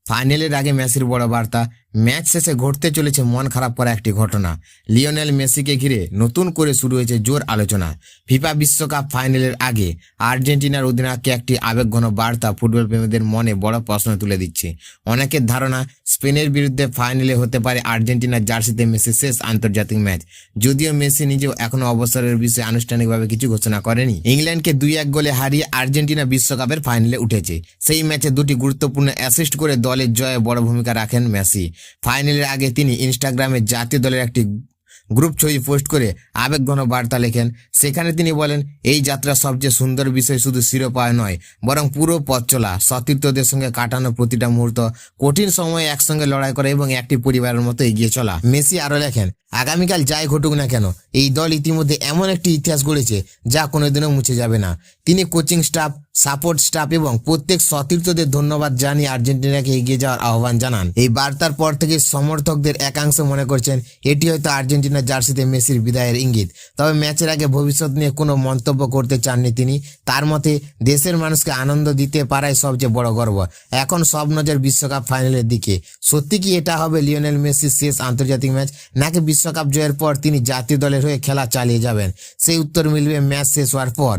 ফাইনালের আগে মেসির বড় বার্তা, ম্যাচ শেষে ঘটতে চলেছে মন খারাপ করা একটি ঘটনা। লিওনেল মেসিকে ঘিরে নতুন করে শুরু হয়েছে জোর আলোচনা। ফিফা বিশ্বকাপ ফাইনালের আগে আর্জেন্টিনার অধিনায়ককে একটি আবেগঘন বার্তা ফুটবল প্রেমীদের মনে বড় প্রশ্ন তুলে দিচ্ছে। অনেকের ধারণা স্পেনের বিরুদ্ধে ফাইনালে হতে পারে আর্জেন্টিনার জার্সিতে মেসির শেষ আন্তর্জাতিক ম্যাচ। যদিও মেসি নিজেও এখনো অবসরের বিষয়ে আনুষ্ঠানিকভাবে কিছু ঘোষণা করেনি। ইংল্যান্ডকে 2-1 গোলে হারিয়ে আর্জেন্টিনা বিশ্বকাপের ফাইনালে উঠেছে। সেই ম্যাচে দুটি গুরুত্বপূর্ণ অ্যাসিস্ট করে দলের জয়ে বড় ভূমিকা রাখেন মেসি। ফাইনালের আগে তিনি ইনস্টাগ্রামে জাতীয় দলের একটি গ্রুপ ছবি পোস্ট করে আবেগঘন বার্তা লেখেন। সেখানে তিনি বলেন, এই যাত্রা সবচেয়ে সুন্দর বিষয় শুধু শিরোপা নয়, বরং পুরো পথ চলা, সতীর্থদের সঙ্গে কাটানো প্রতিটা মুহূর্ত, কঠিন সময়ে একসঙ্গে লড়াই করা এবং একটি পরিবারের মতো এগিয়ে চলা। মেসি আরো লেখেন, আগামীকাল যাই ঘটুক না কেন, এই দল ইতিমধ্যে এমন একটি ইতিহাস গড়েছে যা কোনোদিনও মুছে যাবে না। তিনি কোচিং স্টাফ, সাপোর্ট স্টাফ এবং প্রত্যেক সতীর্থদের ধন্যবাদ জানিয়ে আর্জেন্টিনাকে এগিয়ে যাওয়ার আহ্বান জানান। এই বার্তার পর থেকে সমর্থকদের একাংশ মনে করছেন এটি হয়তো আর্জেন্টিনার জার্সিতে মেসির বিদায়ের ইঙ্গিত। তবে ম্যাচের আগে ভবিষ্যৎ নিয়ে কোনো মন্তব্য করতে চাননি তিনি। তার মতে, দেশের মানুষকে আনন্দ দিতে পারাই সবচেয়ে বড় গর্ব। এখন সব নজর বিশ্বকাপ ফাইনালের দিকে। সত্যি কি এটা হবে লিওনেল মেসির শেষ আন্তর্জাতিক ম্যাচ, নাকি বিশ্বকাপ জয়ের পর তিনি জাতীয় দলের হয়ে খেলা চালিয়ে যাবেন? সেই উত্তর মিলবে ম্যাচ শেষ হওয়ার পর।